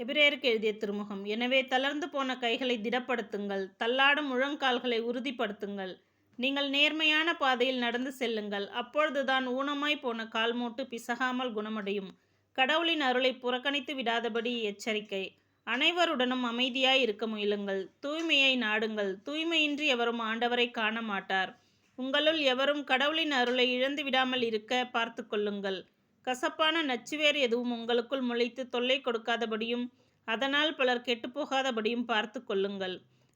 எபிரேயருக்கு எழுதிய திருமுகம். எனவே தளர்ந்து போன கைகளை திடப்படுத்துங்கள், தள்ளாடும் முழங்கால்களை உறுதிப்படுத்துங்கள். நீங்கள் நேர்மையான பாதையில் நடந்து செல்லுங்கள். அப்பொழுதுதான் ஊனமாய் போன கால்மூட்டு பிசகாமல் குணமடையும். கடவுளின் அருளை புறக்கணித்து விடாதபடி எச்சரிக்கை. அனைவருடனும் அமைதியாய் இருக்க முயலுங்கள். தூய்மையை நாடுங்கள். தூய்மையின்றி எவரும் ஆண்டவரை காண மாட்டார். உங்களுள் எவரும் கடவுளின் அருளை இழந்து விடாமல் இருக்க பார்த்து கொள்ளுங்கள். கசப்பான நச்சுவேர் எதுவும் உங்களுக்குள் முளைத்து தொல்லை கொடுக்காதபடியும் அதனால் பலர் கெட்டுப்போகாதபடியும் பார்த்து கொள்ளுங்கள்.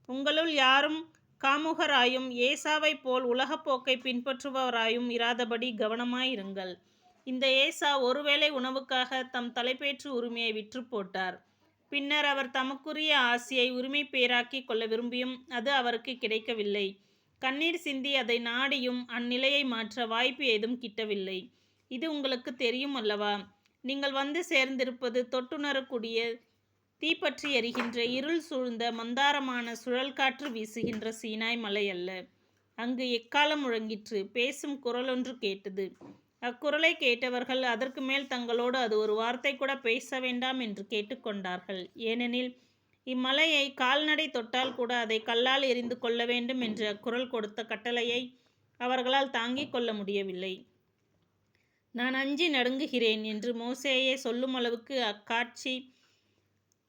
உங்களுள் யாரும் காமுகராயும் ஏசாவை போல் உலகப்போக்கை பின்பற்றுபவராயும் இராதபடி கவனமாயிருங்கள். இந்த ஏசா ஒருவேளை உணவுக்காக தம் தலைப்பேற்று உரிமையை விற்று போட்டார். பின்னர் அவர் தமக்குரிய ஆசியை உரிமை பேராக்கி கொள்ள விரும்பியும் அது அவருக்கு கிடைக்கவில்லை. கண்ணீர் சிந்தி அதை நாடியும் அந்நிலையை மாற்ற வாய்ப்பு ஏதும் கிட்டவில்லை. இது உங்களுக்கு தெரியும் அல்லவா? நீங்கள் வந்து சேர்ந்திருப்பது தொட்டுணரக்கூடிய தீப்பற்றி எரிகின்ற இருள் சூழ்ந்த மந்தாரமான சுழல் காற்று வீசுகின்ற சீனாய் மலை அல்ல. அங்கு எக்காலம் முழங்கிற்று. பேசும் குரலொன்று கேட்டது. அக்குரலை கேட்டவர்கள் அதற்கு மேல் தங்களோடு அது ஒரு வார்த்தை கூட பேச வேண்டாம் என்று கேட்டுக்கொண்டார்கள். ஏனெனில் இம்மலையை கால்நடை தொட்டால் கூட அதை கல்லால் எறிந்து கொள்ள வேண்டும் என்று அக்குரல் கொடுத்த கட்டளையை அவர்களால் தாங்கிக் கொள்ள முடியவில்லை. நான் அஞ்சி நடுங்குகிறேன் என்று மோசேயே சொல்லும் அளவுக்கு அக்காட்சி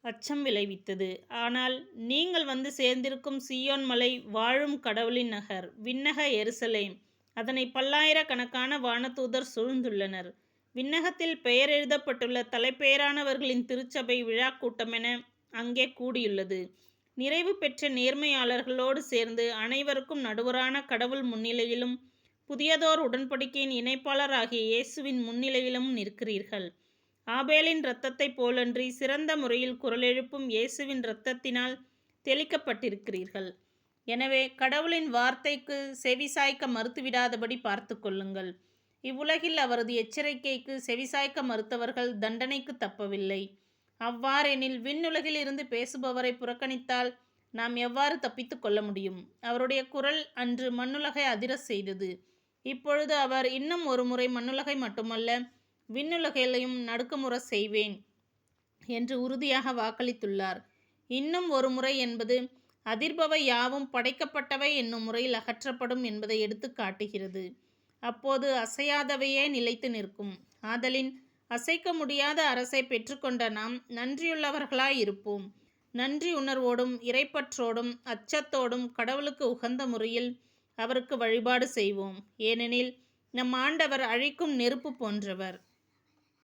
அச்சம் விளைவித்தது. ஆனால் நீங்கள் வந்து சேர்ந்திருக்கும் சீயோன் மலை வாழும் கடவுளின் நகர், விண்ணக எருசலேம். அதனை பல்லாயிரக்கணக்கான வானதூதர் சூழ்ந்துள்ளனர். விண்ணகத்தில் பெயர் எழுதப்பட்டுள்ள தலைப்பெயரானவர்களின் திருச்சபை விழா கூட்டமென அங்கே கூடியுள்ளது. நிறைவு பெற்ற நேர்மையாளர்களோடு சேர்ந்து அனைவருக்கும் நடுவரான கடவுள் முன்னிலையிலும் புதியதோர் உடன்படிக்கையின் இணைப்பாளர் ஆகிய இயேசுவின் முன்னிலையிலும் நிற்கிறீர்கள். ஆபேலின் இரத்தத்தைப் போலன்றி சிறந்த முறையில் குரலெழுப்பும் இயேசுவின் இரத்தத்தினால் தெளிக்கப்பட்டிருக்கிறீர்கள். எனவே கடவுளின் வார்த்தைக்கு செவிசாய்க்க மறுத்துவிடாதபடி பார்த்து கொள்ளுங்கள். இவ்வுலகில் அவரது எச்சரிக்கைக்கு செவிசாய்க்க மறுத்தவர்கள் தண்டனைக்கு தப்பவில்லை. அவ்வாறெனில் விண்ணுலகில் இருந்து பேசுபவரை புறக்கணித்தால் நாம் எவ்வாறு தப்பித்து கொள்ள முடியும்? அவருடைய குரல் அன்று மண்ணுலகை அதிர செய்தது. இப்பொழுது அவர் இன்னும் ஒரு முறை மண்ணுலகை மட்டுமல்ல விண்ணுலகையும் நடுக்கமுற செய்வேன் என்று உறுதியாக வாக்களித்துள்ளார். இன்னும் ஒரு முறை என்பது அதிர்பவை யாவும் படைக்கப்பட்டவை என்னும் முறையில் அகற்றப்படும் என்பதை எடுத்து காட்டுகிறது. அப்போது அசையாதவையே நிலைத்து நிற்கும். ஆதலின் அசைக்க முடியாத அரசை பெற்றுக்கொண்ட நாம் நன்றியுள்ளவர்களாய் இருப்போம். நன்றி உணர்வோடும் இறைப்பற்றோடும் அச்சத்தோடும் கடவுளுக்கு உகந்த முறையில் அவருக்கு வழிபாடு செய்வோம். ஏனெனில் நம் ஆண்டவர் அழிக்கும் நெருப்பு போன்றவர்.